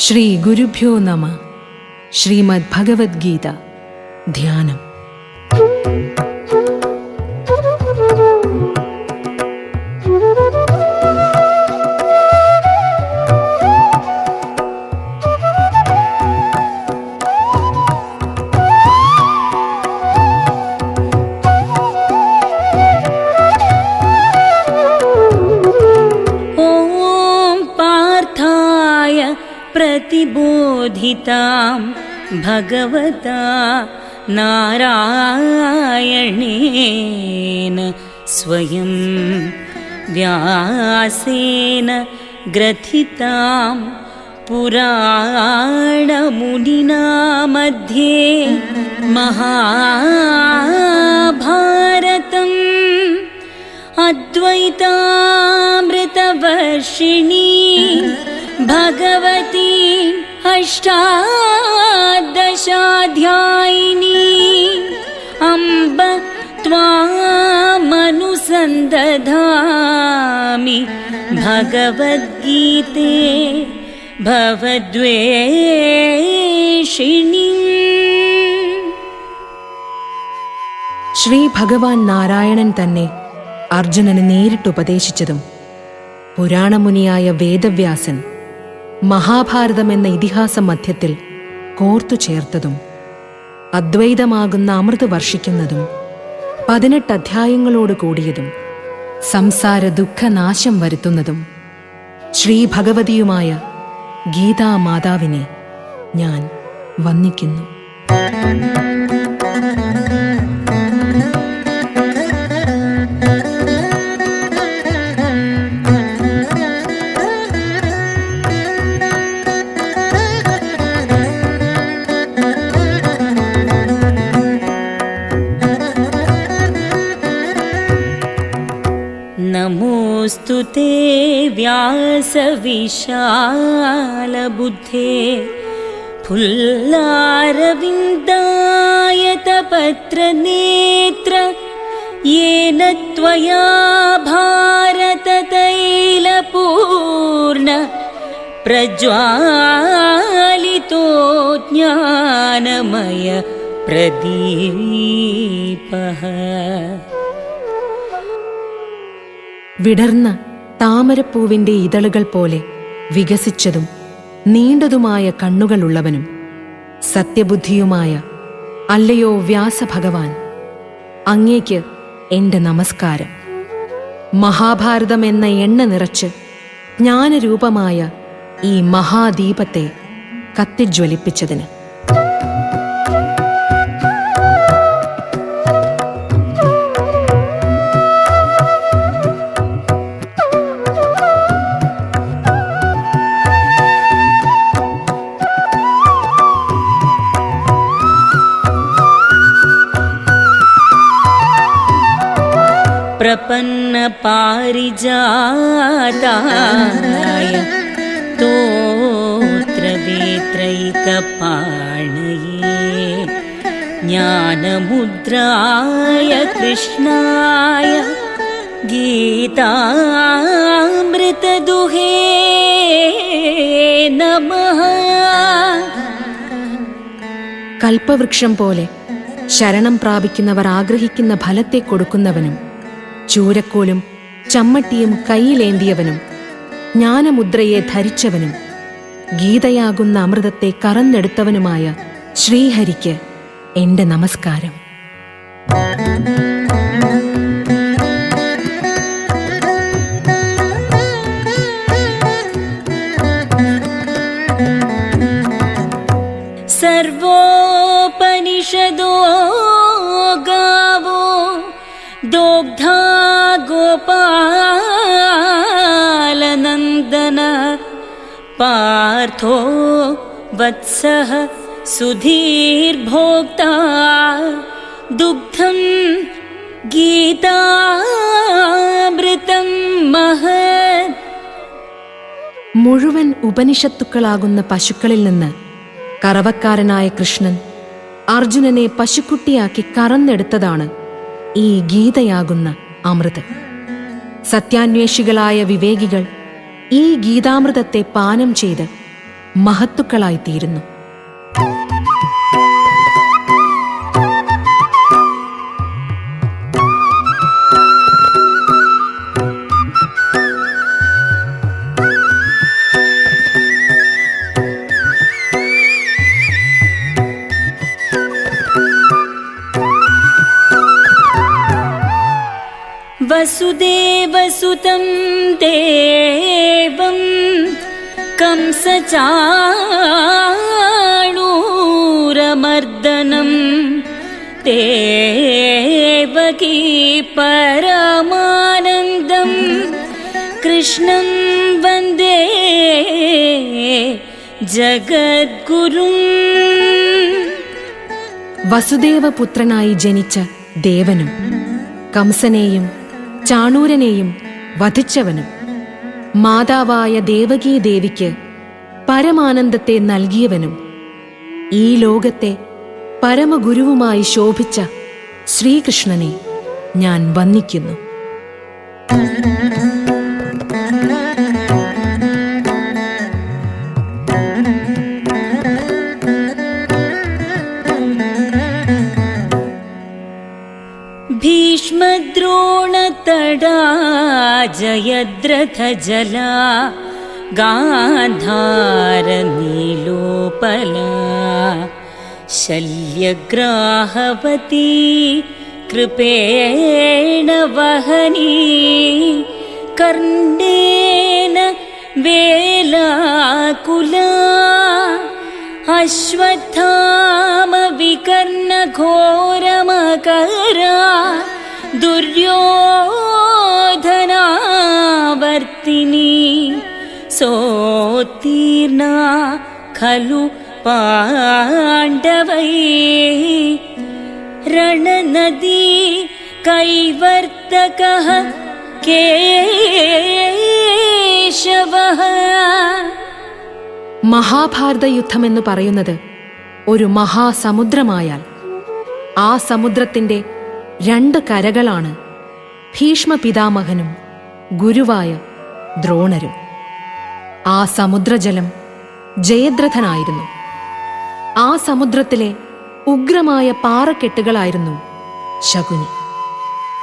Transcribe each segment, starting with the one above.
ശ്രീ ഗുരുഭ്യോ നമ. ശ്രീമദ് ഭഗവത്ഗീത ധ്യാനം. प्रतिबोधितां भगवता नारायणेन स्वयं व्यासेन ग्रथितां पुराणमुनिना मध्ये महाभारतम् अद्वैतामृतवर्षिणी भगवती अष्टादशाध्यायिनी अम्ब त्वामनुसन्दधामि भगवद्गीते भवद्वेषिणी. ശ്രീ ഭഗവാൻ നാരായണൻ തന്നെ അർജുനന് നേരിട്ടുപദേശിച്ചതും പുരാണമുനിയായ വേദവ്യാസൻ മഹാഭാരതം എന്ന ഇതിഹാസ മധ്യത്തിൽ കോർത്തു ചേർത്തതും അദ്വൈതമാകുന്ന അമൃത് വർഷിക്കുന്നതും 18 അധ്യായങ്ങളോട് കൂടിയതും സംസാര ദുഃഖനാശം വരുത്തുന്നതും ശ്രീ ഭഗവതിയുമായ ഗീതാമാതാവിനെ ഞാൻ വന്ദിക്കുന്നു. नमोऽस्तु ते व्यासविशालबुद्धे फुल्लारविन्दायतपत्रनेत्र येन त्वया भारततैलपूर्ण प्रज्वालितो ज्ञानमय प्रदीपः. വിടർന്ന താമരപ്പൂവിന്റെ ഇതളുകൾ പോലെ വികസിച്ചതും നീണ്ടതുമായ കണ്ണുകളുള്ളവനും സത്യബുദ്ധിയുമായ അല്ലയോ വ്യാസഭഗവാൻ, അങ്ങേക്ക് എന്റെ നമസ്കാരം. മഹാഭാരതം എന്ന എണ്ണ നിറച്ച് ജ്ഞാനരൂപമായ ഈ മഹാദീപത്തെ കത്തിജ്വലിപ്പിച്ചതിന്. प्रपन्न पारिजाताय स्तोत्रवेत्रैकपाणये ज्ञानमुद्राय कृष्णाय गीतामृतदुहे नमः. കൽപ്പവൃക്ഷം പോലെ ശരണം പ്രാപിക്കുന്നവർ ആഗ്രഹിക്കുന്ന ഫലത്തെ കൊടുക്കുന്നവനും ചൂരക്കോലും ചമ്മട്ടിയും കയ്യിലേന്തിയവനും ജ്ഞാനമുദ്രയെ ധരിച്ചവനും ഗീതയാകുന്ന അമൃതത്തെ കറന്നെടുത്തവനുമായ ശ്രീഹരിക്ക് എന്റെ നമസ്കാരം. സർവോപനിഷദോ ഗാവോ ദോഗ്ധാ ഗോപാലനന്ദന പാർത്ഥോ വത്സഃ സുധീർഭോക്താ ദുഗ്ധം ഗീതാമൃതം മഹത്. മുഴുവൻ ഉപനിഷത്തുക്കളാകുന്ന പശുക്കളിൽ നിന്ന് കറവക്കാരനായ കൃഷ്ണൻ അർജുനനെ പശുക്കുട്ടിയാക്കി കറന്നെടുത്തതാണ് ഈ ഗീതയാകുന്ന അമൃത്. സത്യാന്വേഷികളായ വിവേകികൾ ഈ ഗീതാമൃതത്തെ പാനം ചെയ്ത് മഹത്തുക്കളായിത്തീരുന്നു. വസുദേവസുതം ദേവം കംസചാണൂരമർദ്ദനം ദേവകീ പരമാനന്ദം കൃഷ്ണം വന്ദേ ജഗദ്ഗുരും. വസുദേവപുത്രനായി ജനിച്ച ദേവനും കംസനെയും ചാണൂരനെയും വധിച്ചവനും മാതാവായ ദേവകീദേവിക്ക് പരമാനന്ദത്തെ നൽകിയവനും ഈ ലോകത്തെ പരമഗുരുവുമായി ശോഭിച്ച ശ്രീകൃഷ്ണനെ ഞാൻ വന്ദിക്കുന്നു. ഭീഷ്മദ്രോണതടാ ജയദ്രഥജലാ ഗാന്ധാരനീലോപലാ ശല്യഗ്രാഹവതീ കൃപേണ വഹനീ കർണേന വേലാകുലാ അശ്വത്ഥാമ വികർണഘോരമകരാ ദുര്യോധനാവർത്തിനി സോത്തീർണ ഖലു പാണ്ഡവൈ രണനദീ കൈവർത്തകഃ കേശവഃ. മഹാഭാരത യുദ്ധമെന്ന് പറയുന്നത് ഒരു മഹാസമുദ്രമായാൽ ആ സമുദ്രത്തിൻ്റെ 2 കരകളാണ് ഭീഷ്മ പിതാമഹനും ഗുരുവായ ദ്രോണരും. ആ സമുദ്രജലം ജയദ്രഥനായിരുന്നു. ആ സമുദ്രത്തിലെ ഉഗ്രമായ പാറക്കെട്ടുകളായിരുന്നു ശകുനി.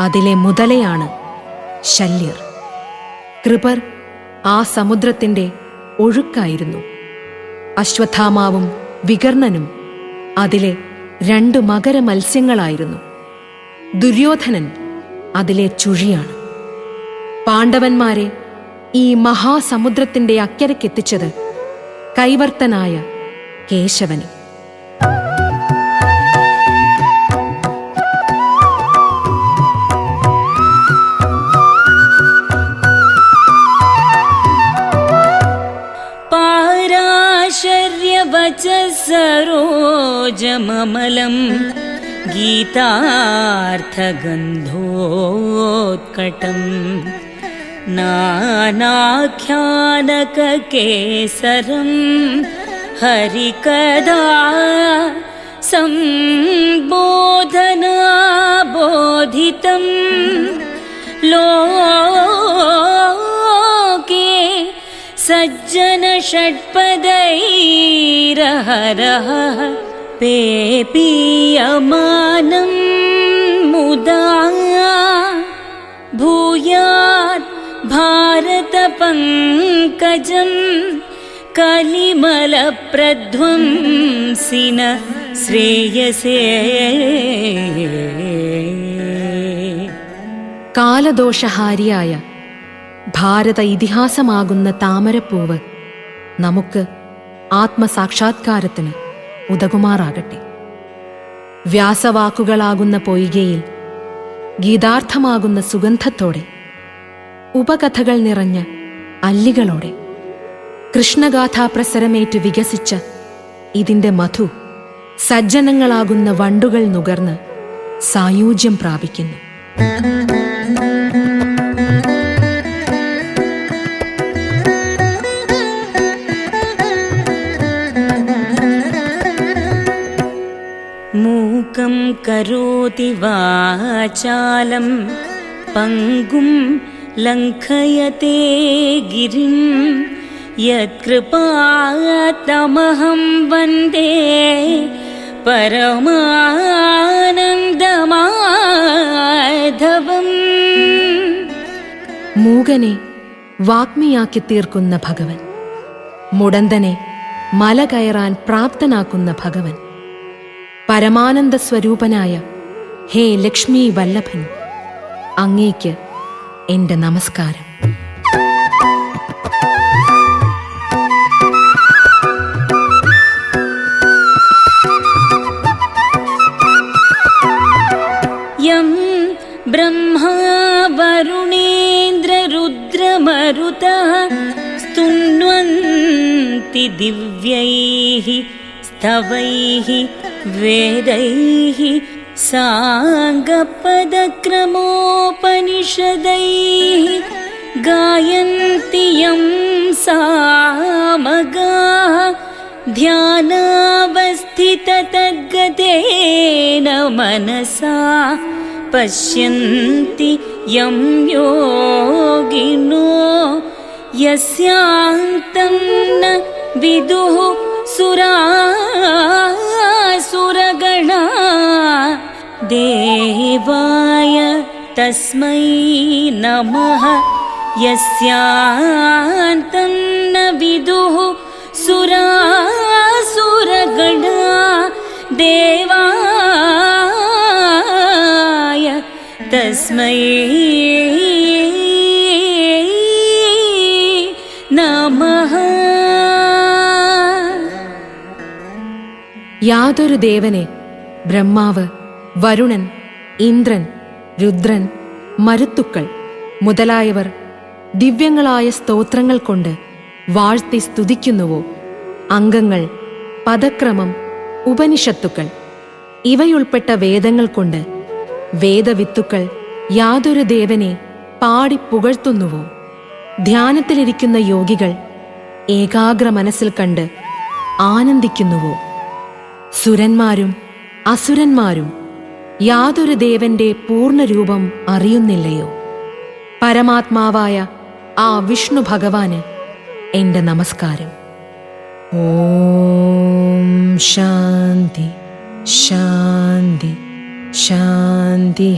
അതിലെ മുതലയാണ് ശല്യർ. കൃപർ ആ സമുദ്രത്തിൻ്റെ ഒഴുക്കായിരുന്നു. അശ്വത്ഥാമാവും വികർണനും അതിലെ 2 മകര മത്സ്യങ്ങളായിരുന്നു. ദുര്യോധനൻ അതിലെ ചുഴിയാണ്. പാണ്ഡവന്മാരെ ഈ മഹാസമുദ്രത്തിൻ്റെ അക്കരയ്ക്കെത്തിച്ചത് കൈവർത്തനായ കേശവനെ. സരോജമമലം ഗീതാർത്ഥഗന്ധോത്കടം നാനാഖ്യാനകകേസരം ഹരികഥാ സംബോധനാബോധിതം ലോകേ സജ്ജന ഷഡ്പദൈരഹരഃ പേപീയമാനം മുദാ ഭൂയാത് ഭാരത പങ്കജം കലിമലപ്രധ്വംസിന ശ്രേയസേ. കാലദോഷഹാരിയായ ഭാരത ഇതിഹാസമാകുന്ന താമരപ്പൂവ് നമുക്ക് ആത്മസാക്ഷാത്കാരത്തിന് ഉതകുമാറാകട്ടെ. വ്യാസവാക്കുകളാകുന്ന പൊയ്കയിൽ ഗീതാർത്ഥമാകുന്ന സുഗന്ധത്തോടെ, ഉപകഥകൾ നിറഞ്ഞ അല്ലികളോടെ, കൃഷ്ണഗാഥാപ്രസരമേറ്റ് വികസിച്ച ഇതിൻ്റെ മധു സജ്ജനങ്ങളാകുന്ന വണ്ടുകൾ നുകർന്ന് സായൂജ്യം പ്രാപിക്കുന്നു. മൂകം കരോതി വാചാലം പങ്കും ലംഘയത്തെ ഗിരിം യത്കൃപാതമഹം വന്ദേ പരമാനന്ദമാധവം. മൂകനെ വാഗ്മിയാക്കി തീർക്കുന്ന ഭഗവൻ, മുടന്തനെ മല കയറാൻ പ്രാപ്തനാക്കുന്ന ഭഗവൻ, പരമാനന്ദ സ്വരൂപനായ ഹേ ലക്ഷ്മി വല്ലഭൻ, അങ്ങേക്ക് എന്റെ നമസ്കാരം. യം ബ്രഹ്മാ വരുണേന്ദ്രരുദ്രമരുതഃ സ്തുന്വന്തി ദിവ്യൈഃ സ്തവൈഃ വേദൈഃ സാംഗപദക്രമോപനിഷദൈഃ ഗായന്തി യം സാമഗാഃ ധ്യാനാവസ്ഥിതതദ്ഗതേന മനസാ പശ്യന്തി യം യോഗിനോ യസ്യാന്തം ന വിദുഃ സുരാസുരഗണാ. ദേവായ തസ്മൈ നമഃ യസ്യാന്തം ന വിദുഃ സുരാസുരഗണാ. ദേവായ തസ്മൈ നമഃ. യാതൊരു ദേവനെ ബ്രഹ്മാവ്, വരുണൻ, ഇന്ദ്രൻ, രുദ്രൻ, മരുത്തുക്കൾ മുതലായവർ ദിവ്യങ്ങളായ സ്തോത്രങ്ങൾ കൊണ്ട് വാഴ്ത്തി സ്തുതിക്കുന്നുവോ, അംഗങ്ങൾ, പദക്രമം, ഉപനിഷത്തുക്കൾ ഇവയുൾപ്പെട്ട വേദങ്ങൾ കൊണ്ട് വേദവിത്തുക്കൾ യാതൊരു ദേവനെ പാടി പുകഴ്ത്തുന്നുവോ, ധ്യാനത്തിലിരിക്കുന്ന യോഗികൾ ഏകാഗ്ര മനസ്സിൽ കണ്ട് ആനന്ദിക്കുന്നുവോ, സുരന്മാരും അസുരന്മാരും യാതൊരു ദേവന്റെ പൂർണ്ണരൂപം അറിയുന്നില്ലയോ? പരമാത്മാവായ ആ വിഷ്ണു ഭഗവാന് എന്റെ നമസ്കാരം. ഓം ശാന്തി ശാന്തി ശാന്തി.